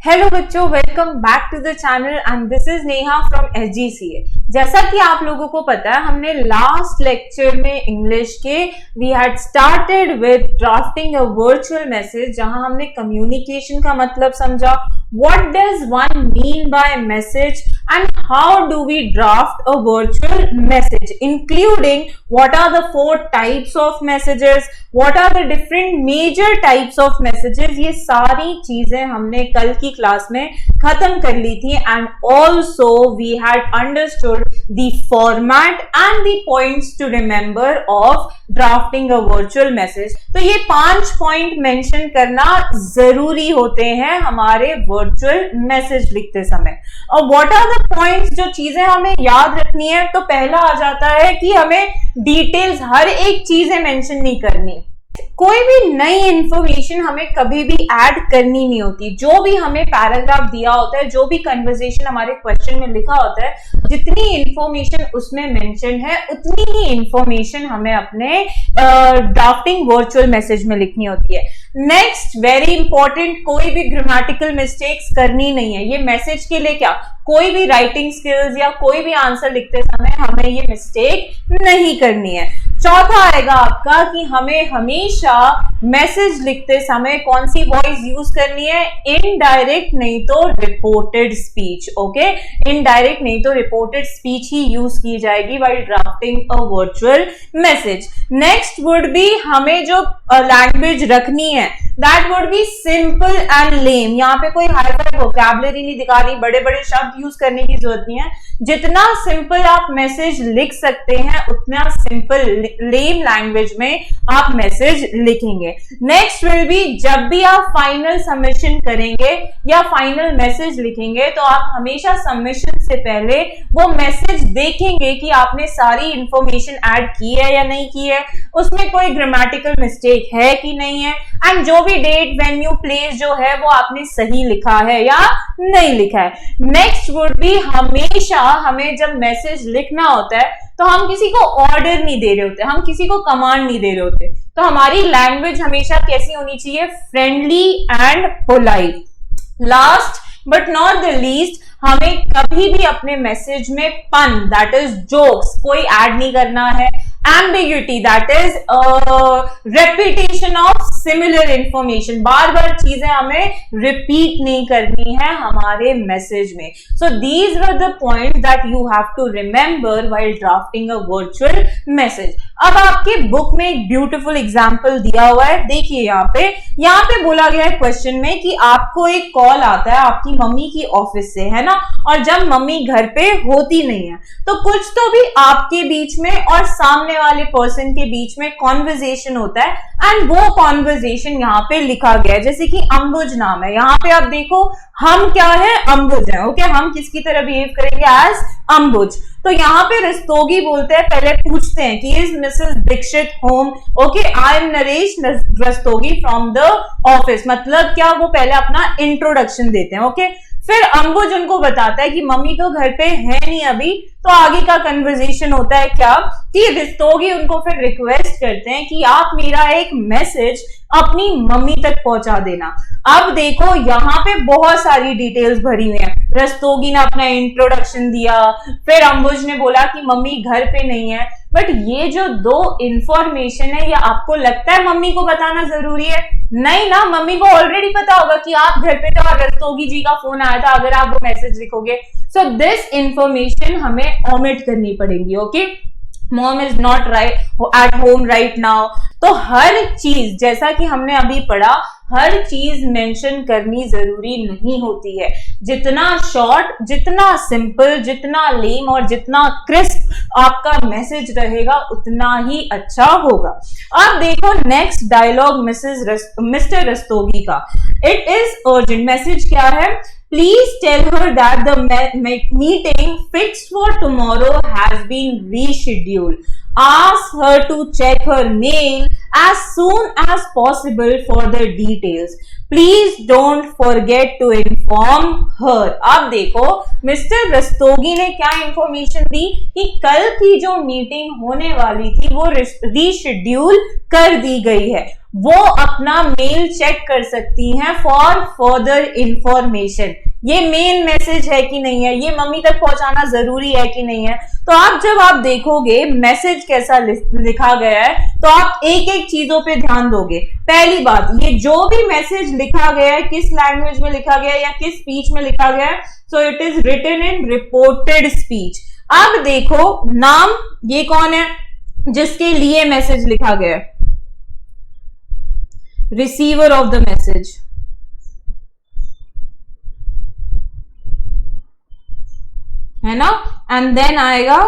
Hello बच्चों, welcome back to the channel and this is Neha from SGCA। जैसा कि आप लोगों को पता है, हमने लास्ट लेक्चर में इंग्लिश के we had started with drafting a virtual message, जहां हमने कम्युनिकेशन का मतलब समझा, what does one mean by message and how do we draft a virtual message, including what are the 4 types of messages, what are the different major types of messages. ये सारी चीजें हमने कल की क्लास में खत्म कर ली थी and also we had understood the format and the points to remember of drafting a virtual message. तो ये 5 पॉइंट मेंशन करना जरूरी होते हैं हमारे वर्चुअल मैसेज लिखते समय। और व्हाट आर द पॉइंट्स, जो चीजें हमें याद रखनी है, तो पहला आ जाता है कि हमें डिटेल्स हर एक चीजें मेंशन नहीं करनी। कोई भी नई इंफॉर्मेशन हमें कभी भी ऐड करनी नहीं होती। जो भी हमें पैराग्राफ दिया होता है, जो भी कन्वर्सेशन हमारे क्वेश्चन में लिखा होता है, जितनी इंफॉर्मेशन उसमें मेंशन है उतनी ही इंफॉर्मेशन हमें अपने ड्राफ्टिंग वर्चुअल मैसेज में लिखनी होती है। नेक्स्ट वेरी इंपॉर्टेंट, कोई भी ग्रामेटिकल मिस्टेक्स करनी नहीं है। ये मैसेज के लिए क्या, कोई भी राइटिंग स्किल्स या कोई भी आंसर लिखते समय हमें ये मिस्टेक नहीं करनी है। चौथा आएगा आपका कि हमें हमेशा मैसेज लिखते समय कौन सी वॉइस यूज करनी है, इनडायरेक्ट नहीं तो रिपोर्टेड स्पीच। ओके, इनडायरेक्ट नहीं तो रिपोर्टेड स्पीच ही यूज की जाएगी while drafting a virtual message. Next would be, हमें जो लैंग्वेज रखनी है that would be simple and lame. यहाँ पे कोई हाई फाई वोकैबुलरी नहीं दिखानी, बड़े बड़े शब्द यूज करने की जरूरत नहीं है। जितना सिंपल आप मैसेज लिख सकते हैं उतना सिंपल लेम लैंग्वेज में आप मैसेज लिखेंगे। नेक्स्ट विल बी, जब भी आप फाइनल सबमिशन करेंगे या फाइनल मैसेज लिखेंगे तो आप हमेशा सबमिशन से पहले वो मैसेज देखेंगे कि आपने सारी इंफॉर्मेशन ऐड की है या नहीं की है, उसमें कोई ग्रामेटिकल मिस्टेक है कि नहीं है, एंड जो भी डेट, वेन्यू, प्लेस जो है वो आपने सही लिखा है या नहीं लिखा है। नेक्स्ट वुड बी, हमेशा हमें जब मैसेज लिखना होता है तो हम किसी को ऑर्डर नहीं दे रहे होते, हम किसी को कमांड नहीं दे रहे होते। तो हमारी लैंग्वेज हमेशा कैसी होनी चाहिए, friendly and polite. Last but not the least, हमें कभी भी अपने मैसेज में पन दैट इज जोक्स कोई ऐड नहीं करना है। Ambiguity that is repetition of similar information, बार बार चीजें हमें रिपीट नहीं करनी है हमारे मैसेज में। So these were the points that you have to remember while drafting a virtual message. अब आपके बुक में एक ब्यूटीफुल एग्जाम्पल दिया हुआ है, देखिए यहाँ पे बोला गया है क्वेश्चन में कि आपको एक कॉल आता है आपकी मम्मी की ऑफिस से, है ना, और जब मम्मी घर पे होती नहीं है तो कुछ तो भी आपके बीच में और सामने वाले पर्सन के बीच में कॉन्वर्जेशन होता है एंड वो कॉन्वर्जेशन यहाँ पे लिखा गया है। जैसे कि अंबुज नाम है, यहाँ पे आप देखो हम क्या है, अंबुज है। ओके, हम किसकी तरह बिहेव करेंगे, एज अंबुज। तो यहाँ पे रस्तोगी बोलते हैं, पहले पूछते हैं कि is Mrs Dikshit home. Okay, I am Naresh Rastogi from the office, मतलब क्या, वो पहले अपना इंट्रोडक्शन देते हैं। ओके, फिर अंबुज उनको बताता है कि मम्मी तो घर पे है नहीं अभी। तो आगे का कन्वर्सेशन होता है क्या कि रस्तोगी उनको फिर रिक्वेस्ट करते हैं कि आप मेरा एक मैसेज अपनी मम्मी तक पहुंचा देना। अब देखो यहाँ पे बहुत सारी डिटेल्स भरी हुई हैं। रस्तोगी ने अपना इंट्रोडक्शन दिया, फिर अंबुज ने बोला कि मम्मी घर पे नहीं है। बट ये जो 2 इंफॉर्मेशन है, ये आपको लगता है मम्मी को बताना जरूरी है? नहीं ना, मम्मी को ऑलरेडी पता होगा कि आप घर पे थे और रस्तोगी जी का फोन आया था अगर आप वो मैसेज लिखोगे। सो दिस इंफॉर्मेशन हमें ओमिट करनी पड़ेगी। Okay, mom is not at home right now. तो हर चीज, जैसा कि हमने अभी पढ़ा, हर चीज मेंशन करनी जरूरी नहीं होती है। जितना शॉर्ट, जितना सिंपल, जितना लेम और जितना क्रिस्प आपका मैसेज रहेगा उतना ही अच्छा होगा। अब देखो नेक्स्ट डायलॉग मिस्टर रस्तोगी का, इट इज अर्जेंट। मैसेज क्या है, Please tell her that the meeting fixed for tomorrow has been rescheduled. ask her to check her mail as soon as possible for the details. Please don't forget to inform her. अब देखो mister Rastogi ने क्या information दी कि कल की जो meeting होने वाली थी वो रीशेड्यूल कर दी गई है, वो अपना मेल चेक कर सकती हैं फॉर फर्दर इंफॉर्मेशन। ये मेन मैसेज है कि नहीं है, ये मम्मी तक पहुंचाना जरूरी है कि नहीं है। तो आप जब आप देखोगे मैसेज कैसा लिखा गया है तो आप एक एक चीजों पे ध्यान दोगे। पहली बात, ये जो भी मैसेज लिखा गया है किस लैंग्वेज में लिखा गया है या किस स्पीच में लिखा गया है, so it is written in reported speech. अब देखो नाम, ये कौन है जिसके लिए मैसेज लिखा गया है, रिसीवर ऑफ द मैसेज, है ना, एंड देन आएगा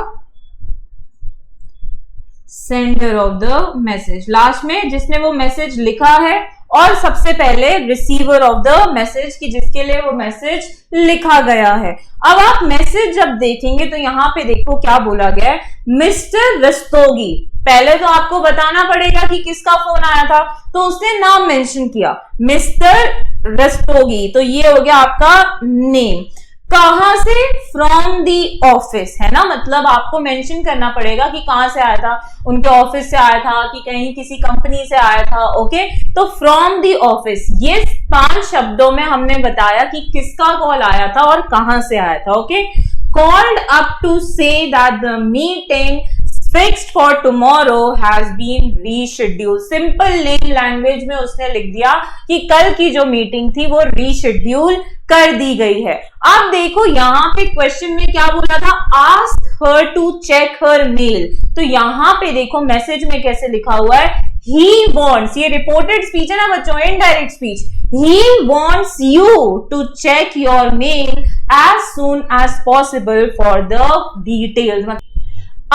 sender of the message last में, जिसने वो मैसेज लिखा है, और सबसे पहले रिसीवर ऑफ द मैसेज की जिसके लिए वो मैसेज लिखा गया है। अब आप मैसेज जब देखेंगे तो यहां पे देखो क्या बोला गया है, मिस्टर रस्तोगी। पहले तो आपको बताना पड़ेगा कि किसका फोन आया था, तो उसने नाम मेंशन किया मिस्टर रस्तोगी, तो ये हो गया आपका नेम। कहां से, फ्रॉम दी ऑफिस, है ना, मतलब आपको मेंशन करना पड़ेगा कि कहां से आया था, उनके ऑफिस से आया था कि कहीं किसी कंपनी से आया था। ओके, तो फ्रॉम दी ऑफिस, ये 5 शब्दों में हमने बताया कि किसका कॉल आया था और कहां से आया था। Okay, called up to say that the meeting fixed for tomorrow has been rescheduled। Simple layman language में उसने लिख दिया कि कल की जो मीटिंग थी वो रीशेड्यूल कर दी गई है। अब देखो यहां पे क्वेश्चन में क्या बोला था, ask her to check her mail, तो यहां पे देखो मैसेज में कैसे लिखा हुआ है, he wants, ये रिपोर्टेड स्पीच है ना बच्चों, indirect speech, he wants you to check your mail as soon as possible for the details।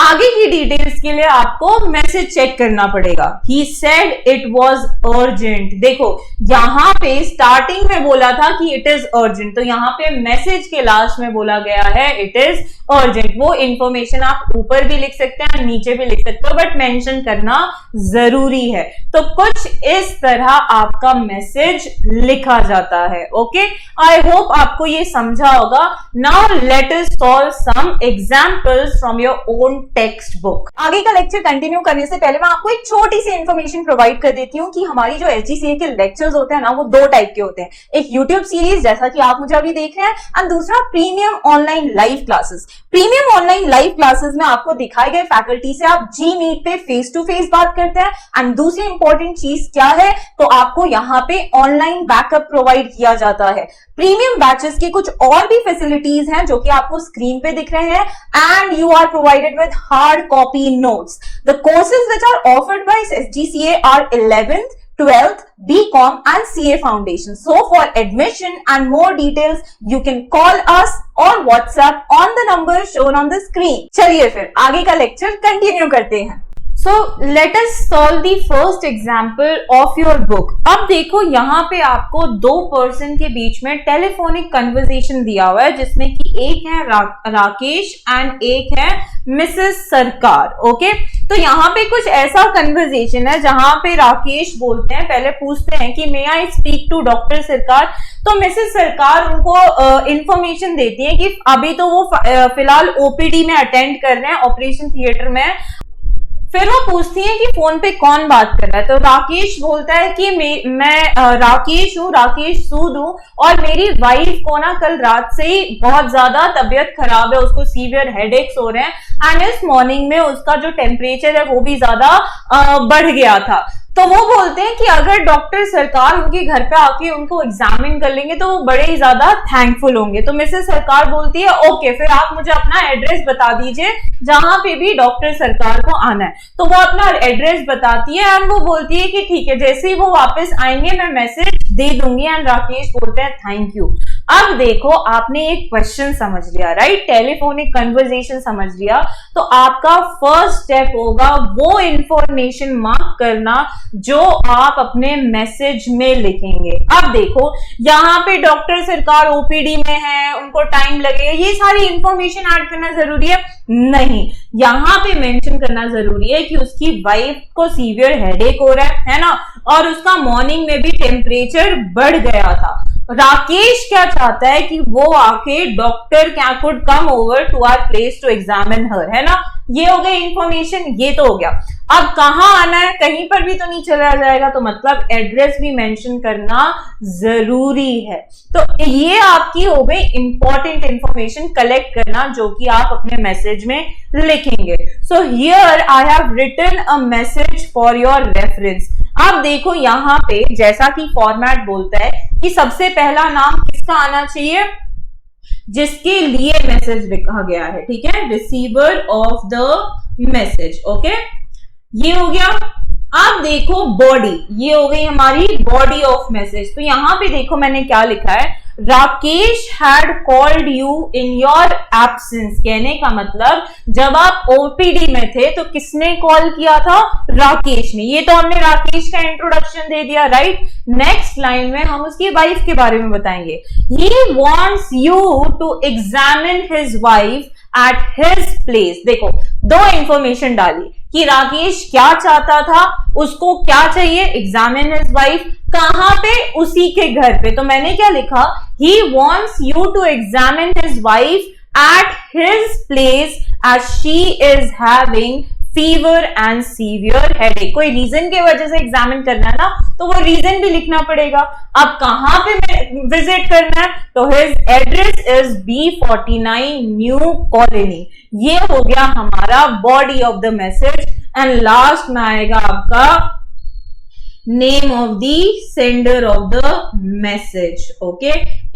आगे की डिटेल्स के लिए आपको मैसेज चेक करना पड़ेगा। He said it was urgent। देखो यहां पे स्टार्टिंग में बोला था कि इट इज अर्जेंट, तो यहां पे मैसेज के लास्ट में बोला गया है इट इज अर्जेंट। वो इंफॉर्मेशन आप ऊपर भी लिख सकते हैं नीचे भी लिख सकते हो, बट मेंशन करना जरूरी है। तो कुछ इस तरह आपका मैसेज लिखा जाता है। ओके, आई होप आपको ये समझा होगा। Now let us solve some examples from your own text book. आगे का लेक्चर कंटिन्यू करने से पहले मैं आपको एक छोटी सी इंफॉर्मेशन प्रोवाइड कर देती हूँ कि हमारी जो एसजीसीए के लेक्चर्स होते हैं ना, वो 2 टाइप के होते हैं। एक यूट्यूब सीरीज जैसा कि आप मुझे अभी देख रहे हैं, एंड दूसरा premium online live classes. Premium online live classes में आपको दिखाए गए फैकल्टी से आप जी मीट पे फेस टू फेस बात करते हैं, एंड दूसरी इंपॉर्टेंट चीज क्या है, तो आपको यहाँ पे ऑनलाइन बैकअप प्रोवाइड किया जाता है। प्रीमियम बैचेस की कुछ और भी फैसिलिटीज हैं जो कि आपको स्क्रीन पे दिख रहे हैं, and you are provided with hard copy notes. The courses which are offered by SGCA are 11th, 12th, BCom and CA Foundation. So for admission and more details, you can call us or WhatsApp on the number shown on the screen. चलिए फिर आगे का lecture continue करते हैं। So let us solve the first example of your book। अब देखो यहाँ पे आपको 2 पर्सन के बीच में टेलीफोनिक कन्वर्सेशन दिया हुआ है, जिसमें कि एक है राकेश एंड एक है मिसेस सरकार। ओके, तो यहाँ पे कुछ ऐसा कन्वर्सेशन है जहां पे राकेश बोलते हैं, पहले पूछते हैं कि मे आई स्पीक टू डॉक्टर सरकार, तो मिसेस सरकार उनको इंफॉर्मेशन देती है कि अभी तो वो फिलहाल ओपीडी में अटेंड कर रहे हैं, ऑपरेशन थिएटर में। फिर वो पूछती है कि फोन पे कौन बात कर रहा है, तो राकेश बोलता है कि मैं राकेश हूँ, राकेश सूद हूँ, और मेरी वाइफ को ना कल रात से ही बहुत ज्यादा तबीयत खराब है, उसको सीवियर हेडेक्स हो रहे हैं, एंड इस मॉर्निंग में उसका जो टेम्परेचर है वो भी ज्यादा बढ़ गया था। तो वो बोलते हैं कि अगर डॉक्टर सरकार उनके घर पे आके उनको एग्जामिन कर लेंगे तो वो बड़े ही ज्यादा थैंकफुल होंगे। तो मिसेस सरकार बोलती है ओके, फिर आप मुझे अपना एड्रेस बता दीजिए जहां पे भी डॉक्टर सरकार को आना है। तो वो अपना एड्रेस बताती है एंड वो बोलती है कि ठीक है, जैसे ही वो वापस आएंगे मैं मैसेज दे दूंगी। एंड राकेश बोलते हैं थैंक यू। अब देखो आपने एक क्वेश्चन समझ लिया, राइट, टेलीफोनिक कन्वर्सेशन समझ लिया, तो आपका फर्स्ट स्टेप होगा वो इंफॉर्मेशन मार्क करना जो आप अपने मैसेज में लिखेंगे। अब देखो यहाँ पे डॉक्टर सरकार ओपीडी में है, उनको टाइम लगेगा, ये सारी इंफॉर्मेशन ऐड करना जरूरी है? नहीं, यहाँ पे मेंशन करना जरूरी है कि उसकी वाइफ को सीवियर हेडेक हो रहा है ना, और उसका मॉर्निंग में भी टेम्परेचर बढ़ गया था। राकेश क्या चाहता है कि वो आके डॉक्टर क्या could come over to our place to examine her, है ना। ये हो गई इंफॉर्मेशन, ये तो हो गया। अब कहाँ आना है, कहीं पर भी तो नहीं चला जाएगा, तो मतलब एड्रेस भी मेंशन करना जरूरी है। तो ये आपकी हो गई इंपॉर्टेंट इंफॉर्मेशन कलेक्ट करना जो कि आप अपने मैसेज में लिखेंगे। So here I have written a message for your reference. अब देखो यहाँ पे जैसा कि फॉर्मेट बोलता है कि सबसे पहला नाम किसका आना चाहिए, जिसके लिए मैसेज लिखा गया है, ठीक है, receiver of the message. Okay, ये हो गया। अब देखो बॉडी, ये हो गई हमारी बॉडी ऑफ मैसेज। तो यहां पे देखो मैंने क्या लिखा है, Rakesh had called you in your absence. कहने का मतलब जब आप ओपीडी में थे तो किसने कॉल किया था, राकेश ने। ये तो हमने राकेश का इंट्रोडक्शन दे दिया, राइट। नेक्स्ट लाइन में हम उसकी वाइफ के बारे में बताएंगे। He wants you to examine his wife at his place. देखो दो इंफॉर्मेशन डाली कि राकेश क्या चाहता था, उसको क्या चाहिए, एग्जामिन हिज वाइफ, कहां पे, उसी के घर पे। तो मैंने क्या लिखा, he wants you to examine his wife at his place as she is having fever and severe headache. कोई रीजन के वजह से एग्जामिन करना है ना, तो वो रीजन भी लिखना पड़ेगा। अब कहां पे विजिट करना है, तो his address is B49 new colony. ये हो गया हमारा body of the message. And last में आएगा आपका name of the sender of the message. Okay,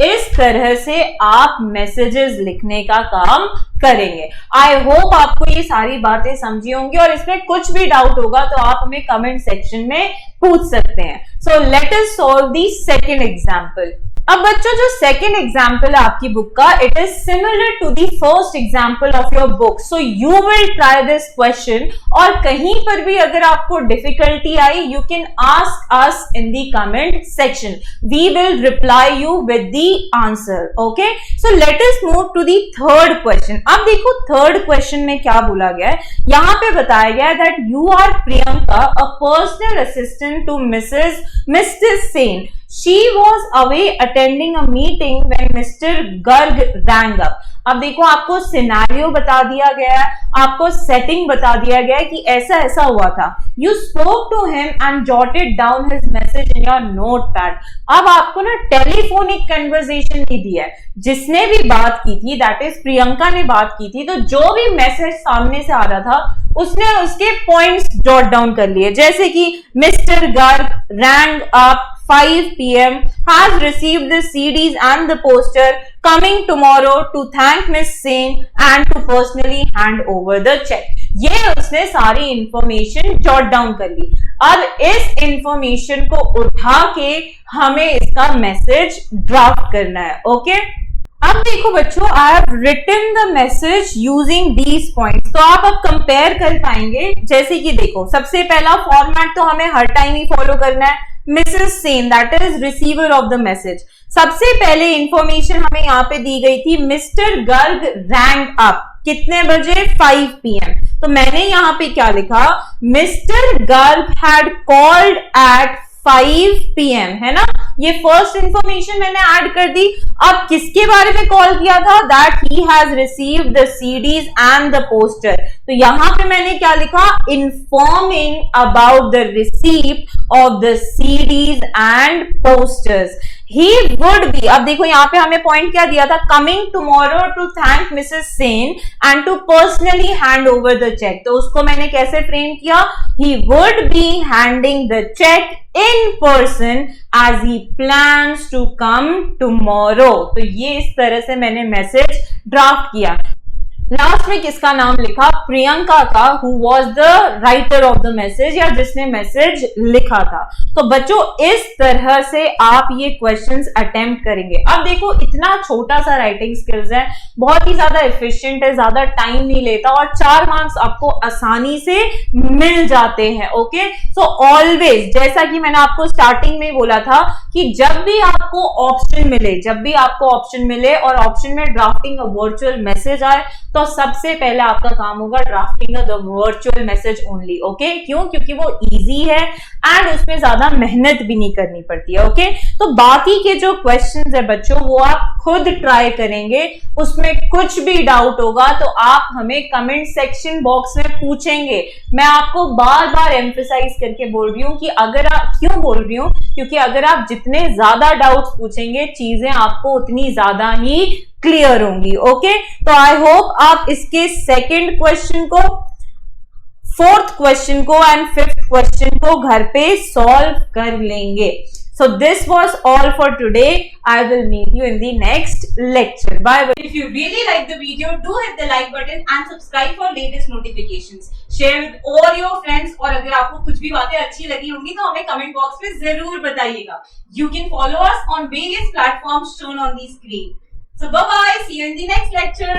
इस तरह से आप मैसेजेस लिखने का काम करेंगे। आई होप आपको ये सारी बातें समझी होंगी, और इसमें कुछ भी डाउट होगा तो आप हमें कमेंट सेक्शन में पूछ सकते हैं। So let us solve the second example. अब बच्चों जो सेकंड एग्जाम्पल है आपकी बुक का, it is similar to the first example of your book. So you will try this question, और कहीं पर भी अगर आपको डिफिकल्टी आई, you can ask us in the comment section, we will reply you with the answer. Okay, so let us move to the third question. अब देखो third question में क्या बोला गया है, यहां पे बताया गया है that you are Priyanka, a personal assistant to Mr Sen. She was away attending a meeting when Mr. Garg rang up. अब देखो आपको सिनेरियो बता दिया गया है, आपको सेटिंग बता दिया गया है कि ऐसा ऐसा हुआ था। You spoke to him and jotted down his message in your notepad. अब आपको ना टेलीफोनिक कन्वर्सेशन नहीं दिया है, जिसने भी बात की थी, दैट इज प्रियंका ने बात की थी, तो जो भी मैसेज सामने से आ रहा था उसने उसके पॉइंट्स जॉट डाउन कर लिए। जैसे कि mister Garg wrong up 5 PM, has received the CDs and the poster, coming tomorrow to thank Miss Sen and to personally hand over the check. ये उसने सारी इंफॉर्मेशन जॉट डाउन कर ली। अब इस इंफॉर्मेशन को उठा के हमें इसका मैसेज ड्राफ्ट करना है। ओके, अब देखो बच्चों, I have written the message using these points. तो आप अब कंपेयर कर पाएंगे। जैसे कि देखो सबसे पहला फॉर्मेट तो हमें हर टाइम ही फॉलो करना है, Mrs Sen that is receiver of the message. सबसे पहले इंफॉर्मेशन हमें यहाँ पे दी गई थी, मिस्टर गर्ग रैंग अप, कितने बजे, 5 PM। तो मैंने यहाँ पे क्या लिखा, mister Garg had called eight 5 PM, है ना। ये फर्स्ट इंफॉर्मेशन मैंने ऐड कर दी। अब किसके बारे में कॉल किया था, that he has received the CDs and the poster. तो यहां पे मैंने क्या लिखा, informing about the receipt of the CDs and posters. He would be, अब देखो यहाँ पे हमें पॉइंट क्या दिया था, coming tomorrow to thank Mrs Sen and to personally hand over the cheque. तो उसको मैंने कैसे फ्रेम किया, he would be handing the cheque in person as he plans to come tomorrow। तो ये इस तरह से मैंने मैसेज ड्राफ्ट किया। लास्ट में किसका नाम लिखा? प्रियंका का, who was the writer of the message, या जिसने मैसेज लिखा था। तो बच्चों इस तरह से आप ये क्वेश्चंस अटेम्प्ट करेंगे। अब देखो इतना छोटा सा राइटिंग स्किल्स है, बहुत ही ज्यादा एफिशिएंट है, ज्यादा टाइम नहीं लेता और 4 मार्क्स आपको आसानी से मिल जाते हैं। ओके, सो ऑलवेज, जैसा कि मैंने आपको स्टार्टिंग में बोला था कि जब भी आपको ऑप्शन मिले और ऑप्शन में ड्राफ्टिंग अ वर्चुअल मैसेज आए, तो सबसे पहले आपका काम होगा drafting the virtual message only. Okay, क्यों? क्योंकि वो इजी है एंड उसमें ज्यादा मेहनत भी नहीं करनी पड़ती है। ओके, तो बाकी के जो क्वेश्चंस है बच्चों वो आप खुद ट्राई करेंगे, उसमें कुछ भी डाउट होगा तो आप हमें कमेंट सेक्शन बॉक्स में पूछेंगे। मैं आपको बार बार एम्फेसाइज करके बोल रही हूं कि अगर आप, क्यों बोल रही हूं, क्योंकि अगर आप जितने ज्यादा डाउट्स पूछेंगे चीजें आपको उतनी ज्यादा ही क्लियर होंगी। ओके, तो आई होप आप इसके सेकंड क्वेश्चन को, फोर्थ क्वेश्चन को एंड फिफ्थ क्वेश्चन को घर पे सॉल्व कर लेंगे। So this was all for today. I will meet you in the next lecture. Bye bye. If you really like the video, do hit the like button and subscribe for latest notifications. Share with all your friends. और अगर आपको कुछ भी बातें अच्छी लगी होंगी तो हमें कमेंट बॉक्स में जरूर बताइएगा। You can follow us on various platforms shown on the screen. So bye bye. See you in the next lecture.